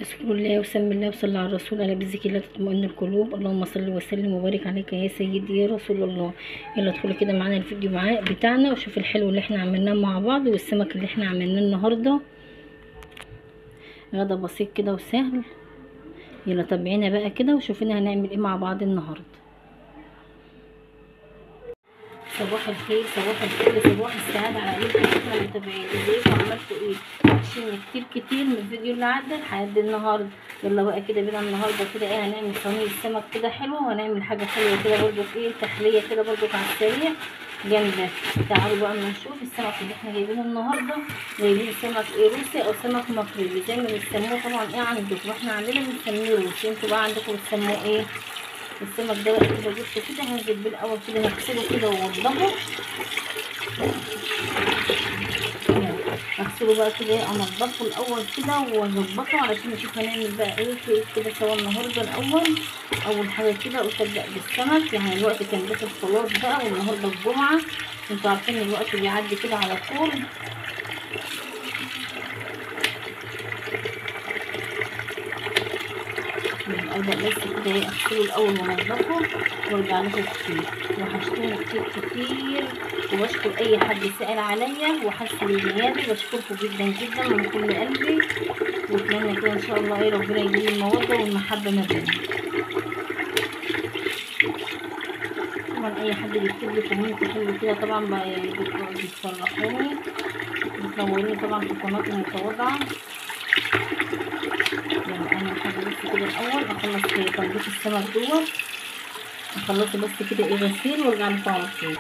بسم الله وسم الله وصلى على الرسول، على بذكر الله تطمئن القلوب. اللهم صل وسلم وبارك عليك يا سيدي يا رسول الله. يلا ادخلي كده معانا الفيديو بتاعنا وشوف الحلو اللي احنا عملناه مع بعض والسمك اللي احنا عملناه النهارده. غدا بسيط كده وسهل. يلا تابعينا بقى كده وشوفينا هنعمل ايه مع بعض النهارده. صباح الخير، صباح الفل، صباح السعادة على ايدكم احنا متابعين. ازيكم؟ عملتوا ايه؟ وحشين كتير من الفيديو اللي عدى لحد النهارده. يلا بقى كده بينا النهارده كده ايه، هنعمل صينيه سمك كده حلوه، وهنعمل حاجه حلوه كده برضو ايه، تحليه كده برضو على السريع جامده. تعالوا بقى اما نشوف السمك اللي احنا جايبينه النهارده. جايبين سمك ايه، روسي او سمك مخلوق زي ما بيسموه طبعا ايه عندكم. احنا عندنا بنسميه روسي، انتوا بقى عندكم بتسموه ايه؟ السمك ده بقى كده جبته كده، هنزل بيه الاول كده هغسله كده واوضبه. هغسله بقى كده انضفه الاول كده واظبطه علشان نشوف هنعمل بقى ايه في كده سوا النهارده. اول حاجه كده ابدا بالسمك. يعني الوقت كان داخل خلاص بقى، والنهارده الجمعه، انتوا عارفين الوقت بيعدي كده على طول. ابدا بس كده ايه، اغسله الاول وانضفه وارجع لكم كتير. وحشتوني كتير وبشكر اي حد سأل عليا وحس بغيابي، بشكركم جدا جدا من كل قلبي. واتمنى كده ان شاء الله ايه ربنا يجيب الموده والمحبه ما بيننا. طبعا اي حد بيكتب لي كومنت حلو كده طبعا بتفرحوني، بتنوروني طبعا في قناتي المتواضعه. يعني انا هحب بس كده الاول اخلص تنظيف السمك دوت، اخلصه بس كده ايه غسيل وارجع لكم على طول.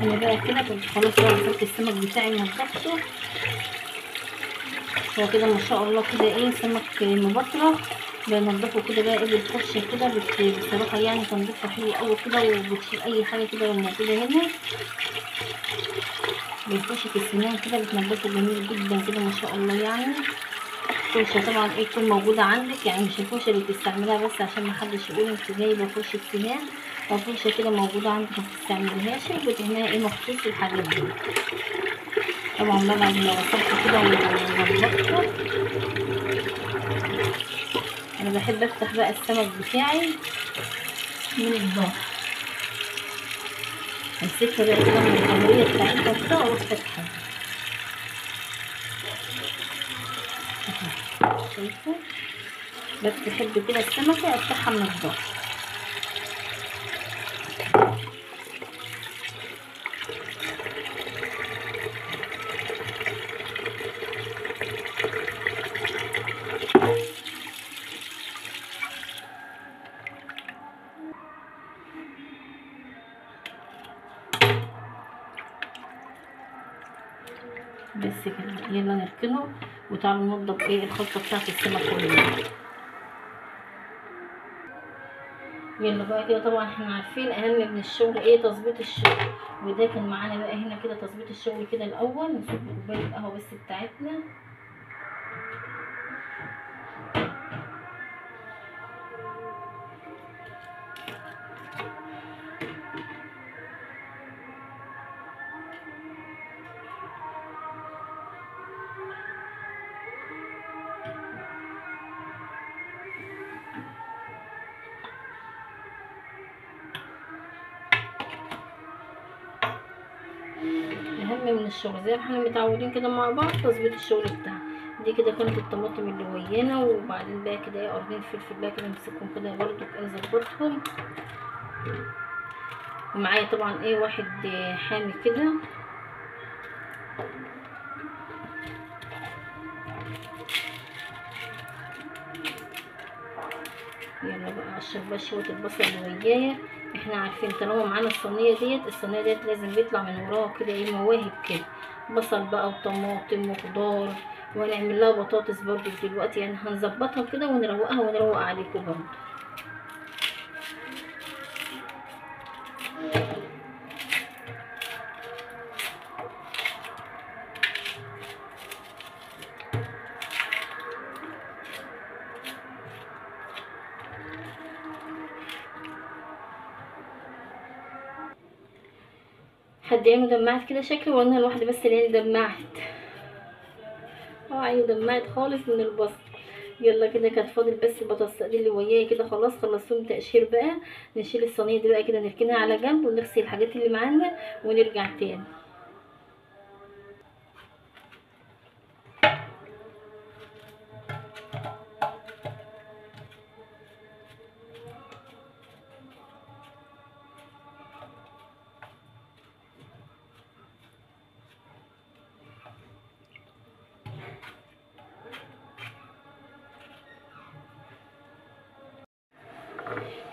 انا بقى كده كنت خلاص بقى غسلت السمك بتاعي ونضفته. هو كده ما شاء الله كده ايه سمك مبطرخ. بنضفه كده بقى ايه بالفرشه كده، بصراحه يعني تنظيفه حلو قوي كده، وبتشيل اي حاجه كده موجوده هنا. بالفرشه السنان كده بتنضفه جميل جدا كده ما شاء الله. يعني فرشه طبعا ايه تكون موجوده عندك، يعني مش الفرشه اللي بتستعملها بس عشان ما حدش يقول انت جايبه فرشه سنان، او فرشه كده موجوده عندك ما بتستعمليهاش وبتعملها ايه مخصوص الحاجات دي. طبعا بقى بعد ما غسلته كده وظبطته، انا بحب افتح بقى السمك بتاعي من الظهر، امسكها بقى كده من الظهريه بتاعتها كده واروح فاتحه. شايفه؟ بس بحب كده السمكه افتحها من الظهر. بس كده يلا نركنه وتعالوا نوضب ايه الخلطه بتاعت السمك كلها. يلا بقى كده طبعا احنا عارفين اهم من الشغل ايه تظبيط الشغل، وده كان معانا بقى هنا كده تظبيط الشغل كده. الاول نصب كوبايه القهوه بس بتاعتنا. اهم من الشغل زي ما احنا متعودين كده مع بعض تظبيط الشغل بتاعنا. دي كده كانت الطماطم اللي ويانا، وبعدين بقى كده ايه قرنين الفلفل بقى كده نمسكهم كده برضو كده نظبطهم. ومعايا طبعا ايه واحد حامي كده. يلا بقى اقشر بقى شويه البصل اللي ويايا. احنا عارفين طالما معانا الصينيه ديت لازم بيطلع من وراها كده ايه مواهب كده، بصل بقى وطماطم وخضار. وهنعمل لها بطاطس برضو دلوقتي، يعني هنظبطها كده ونروقها ونروق عليكم برضو. حد عينه دمعت كده شكلي، وانا الواحده بس اللي عيني دمعت. عيني دمعت خالص من البصل. يلا كده كانت فاضل بس البطاطس دي اللي وياي كده خلاص خلصتهم تقشير بقى. نشيل الصينيه دي بقى كده نركنها على جنب ونغسل الحاجات اللي معانا ونرجع تاني.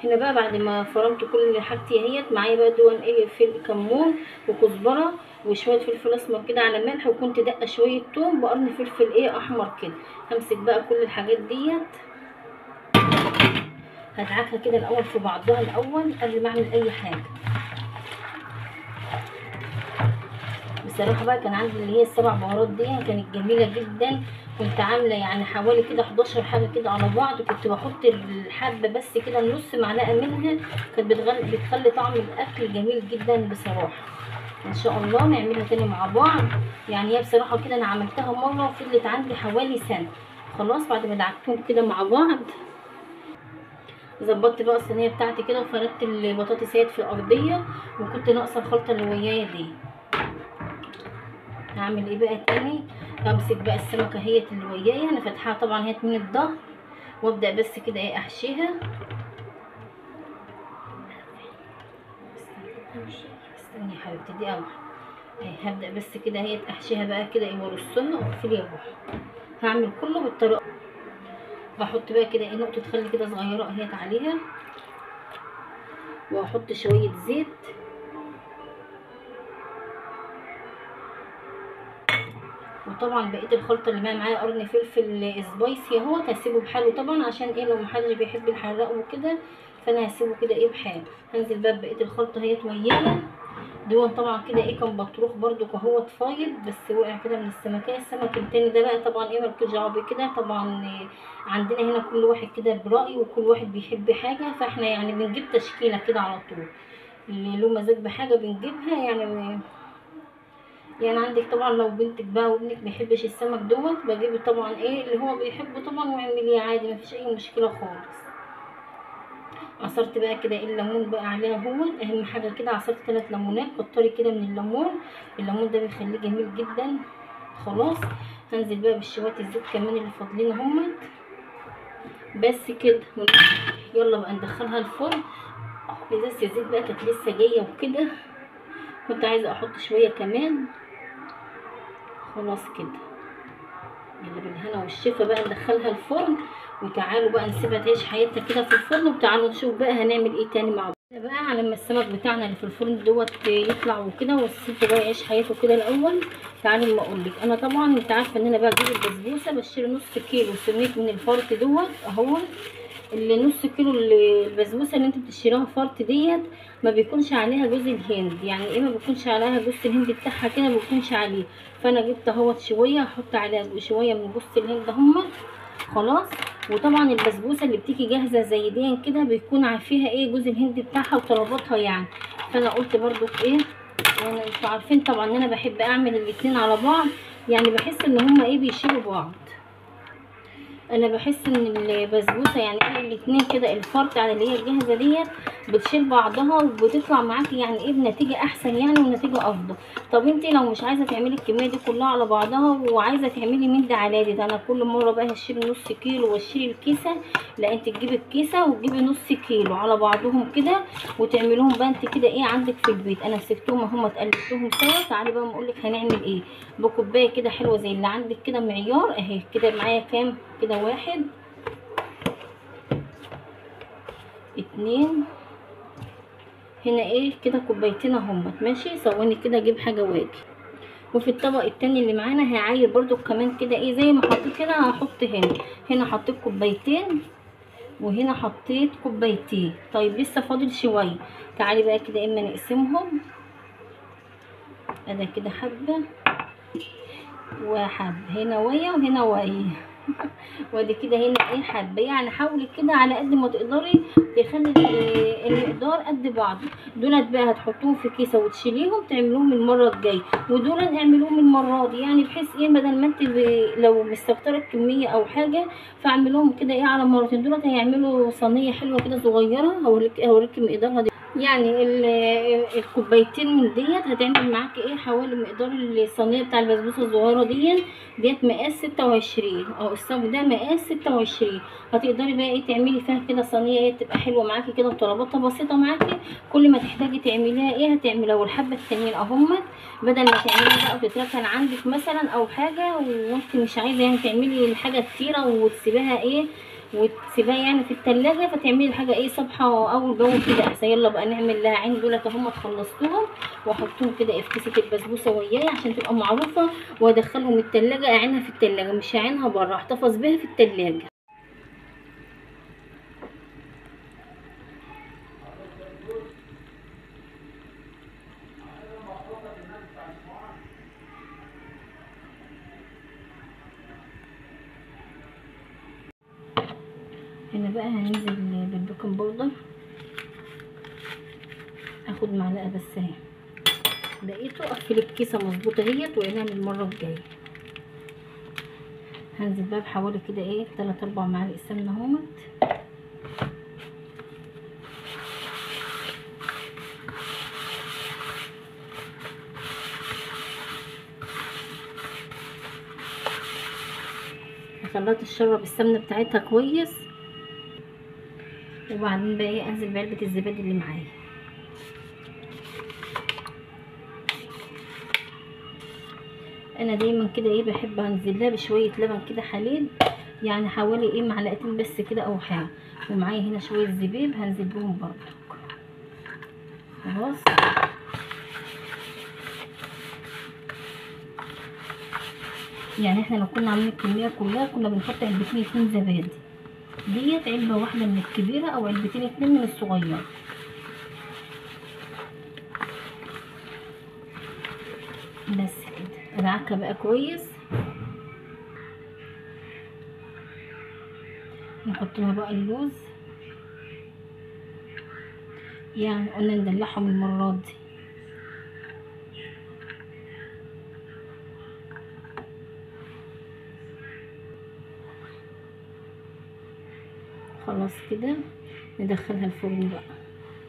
هنا بقى بعد ما فرمت كل حاجتي اهيت معايا بقى دون ايه في كمون وكزبره وشويه فلفل اسمر كده على ملح، وكنت دقه شويه توم بقرن فلفل ايه احمر كده. همسك بقى كل الحاجات ديت هدعكها كده الاول في بعضها الاول قبل ما اعمل اي حاجه. بصراحه بقى كان عندي اللي هي السبع بهارات دي كانت جميله جدا. كنت عامله يعني حوالي كده 11 حاجه كده على بعض، كنت بحط الحبه بس كده نص معلقه منها، كانت بتخلي طعم الاكل جميل جدا بصراحه. ان شاء الله نعملها تاني مع بعض. يعني هي بصراحه كده انا عملتها مره وفضلت عندي حوالي سنه. خلاص بعد ما دعكتهم كده مع بعض ظبطت بقى الصينيه بتاعتي كده وفردت البطاطسات في الارضيه، وكنت ناقصه الخلطه اللي ويايا دي. هعمل ايه بقى تاني؟ همسك بقى السمكه اهيت اللي ويايا انا فاتحاها طبعا هيت من الظهر، وابدا بس كده ايه احشيها. استني يا حبيبتي دي اول هبدا بس كده اهيت احشيها بقى كده ايه وارصها واقفلي يا بوح. هعمل كله بالطريقه. بحط بقى كده ايه نقطه خل كده صغيره اهيت عليها، واحط شويه زيت، وطبعا بقيه الخلطه اللي معايا قرن فلفل سبايسي اهو هسيبه بحاله طبعا عشان ايه لو محدش بيحب الحراق وكده، فانا هسيبه كده ايه بحاله. هنزل بقى بقيه الخلطه اهيت ويايا. دون طبعا كده ايه كان بطروخ برده كهوت فايض بس وقع كده من السمكيه. السمك التاني ده بقى طبعا ايه مالكوش دعوه بكده طبعا. عندنا هنا كل واحد كده برايه وكل واحد بيحب حاجه، فاحنا يعني بنجيب تشكيله كده على طول اللي له مزاج بحاجه بنجيبها. يعني عندك طبعا لو بنتك بقى وابنك بيحبش السمك دوت بجيب طبعا ايه اللي هو بيحبه طبعا واعمليه عادي مفيش اي مشكله خالص. عصرت بقى كده الليمون بقى عليها هو اهم حاجه كده. عصرت 3 ليمونات كتري كده من الليمون. الليمون ده بيخليه جميل جدا. خلاص هنزل بقى بشويه الزيت كمان اللي فاضلين هم بس كده. يلا بقى ندخلها الفرن. ازازه الزيت بقى كانت لسه جايه وكده كنت عايزه احط شويه كمان. خلاص كده يلا بالهنا والشفا بقى ندخلها الفرن، وتعالوا بقى نسيبها تعيش حياتها كده في الفرن، وتعالوا نشوف بقى هنعمل ايه تاني مع بعض بقى على ما السمك بتاعنا اللي في الفرن دوت يطلع وكده والسيف بقى يعيش حياته كده الاول. تعالوا ما اقولك انا طبعا انت عارفه ان انا بقى بجيب البسبوسه بشتري نص كيلو سميت من الفرط دوت اهو. اللي نص كيلو البسبوسه اللي انت بتشتريها فرط ديت ما بيكونش عليها جوز الهند، يعني ايه ما بيكونش عليها جوز الهند بتاعها كده ما بيكونش عليه. فانا جبت اهوت شويه هحط عليها شويه من جوز الهند هم. خلاص. وطبعا البسبوسه اللي بتيجي جاهزه زي دي كده بيكون فيها ايه جوز الهند بتاعها وطلباتها يعني. فانا قلت برضو ايه يعني انتوا عارفين طبعا ان انا بحب اعمل الاتنين على بعض، يعني بحس ان هما ايه بيشيلوا بعض. انا بحس ان البسبوسه يعني ايه الاتنين كده الفرط على اللي هي الجاهزه ديت بتشيل بعضها وبتطلع معاكي يعني ايه بنتيجه احسن يعني ونتيجه افضل. طب انت لو مش عايزه تعملي الكميه دي كلها على بعضها وعايزه تعملي من ده على ده انا كل مره بقى هشيل نص كيلو واشيل الكيسه. لا انت تجيبي الكيسه وتجيبي نص كيلو على بعضهم كده وتعملوهم بقى انت كده ايه عندك في البيت. انا مسكتهم اهم اتقلبتهم سوا. تعالي بقى اقول لك هنعمل ايه. بكوبايه كده حلوه زي اللي عندك كده معيار اهي كده معايا كام كده 1 2 هنا ايه كده كوبايتين اهمت ماشي. ثواني كده اجيب حاجه واجي. وفي الطبق التاني اللي معانا هعاير برضو كمان كده ايه زي ما حطيت كده هحط هنا حطيت كوبايتين وهنا حطيت كوبايتين. طيب لسه فاضل شويه. تعالي بقى كده اما نقسمهم ادا كده حبه وحبه هنا ويا وهنا ويا وادي كده هنا ايه حبه، يعني حاولي كده على قد ما تقدري تخلي المقدار قد بعض. دولت بقى هتحطوهم في كيسه وتشيليهم تعملوهم المره الجايه، ودول اعملوهم المره دي، يعني بحيث ايه بدل ما انت لو مستكتره الكميه او حاجه فاعملوهم كده ايه على مرتين. دولت هيعملوا صينيه حلوه كده صغيره، هوريكي مقدارها دي. يعني الكوبايتين من ديت هتعمل معاكي ايه حوالي مقدار الصينيه بتاع البسبوسه الصغيره ديت مقاس 26 او الصاج ده مقاس 26. هتقدري بقى ايه تعملي فيها كده صينيه ايه تبقى حلوه معاكي كده وطلباتها بسيطه معاكي. كل ما تحتاجي تعمليها ايه هتعمليها. والحبه التانيين اهمت، بدل ما تعمليها بقى وتتركن عندك مثلا او حاجه وانت مش عايزه يعني تعملي الحاجه كتيره وتسيبيها ايه وتسيبها يعني في التلاجة، فتعملي الحاجه ايه صبحه اول باول كده احسن. يلا بقى نعمل لها عين. دولت اهم خلصتهم واحطهم كده في كيسه البسبوسه وياي عشان تبقى معروفه، وادخلهم التلاجة. اعينها في التلاجة مش هعينها بره، احتفظ بيها في التلاجة. هنا بقى هننزل بالبيكنج باودر، هاخد معلقه بس اهي، بقيته اقفل الكيسه مظبوطه اهيت وعينها المره الجايه. هنزل بقى بحوالي كده ايه 3-4 معالق سمنه اهوت. هخليها تشرب السمنه بتاعتها كويس، وبعدين بقى ايه انزل بعلبه الزبادي اللي معايا. انا دايما كده ايه بحب انزل لها بشويه لبن كده حليب، يعني حوالي ايه معلقتين بس كده او حاجه. ومعايا هنا شويه زبيب هنزل بهم برضو. خلاص يعني احنا لو كنا عاملين الكميه كلها كنا بنحط علبتين 2 زبادي، ديت علبه واحده من الكبيره او علبتين 2 من الصغيره. بس كده ادعكها بقى كويس. نحط لها بقى اللوز، يعني قلنا ندلعهم المرات دي. خلاص كده ندخلها الفرن بقى.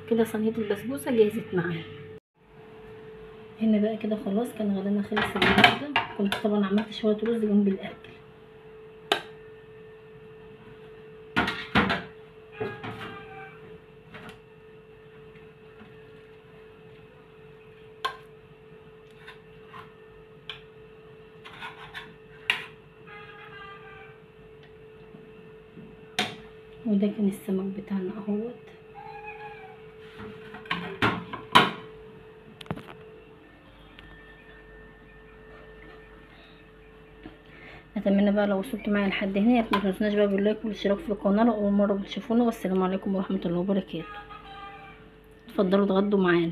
كده صينيه البسبوسه جهزت معايا. هنا بقى كده خلاص كان غدانا خلص النهارده. كنت طبعا عملت شويه رز جنب الاكل. وده كان السمك بتاعنا اهوت. اتمنى بقى لو وصلتوا معايا لحد هنا ما تنسوناش بقى باللايك والاشتراك في القناه لو اول مره بتشوفونا. والسلام عليكم ورحمه الله وبركاته. اتفضلوا اتغدوا معانا.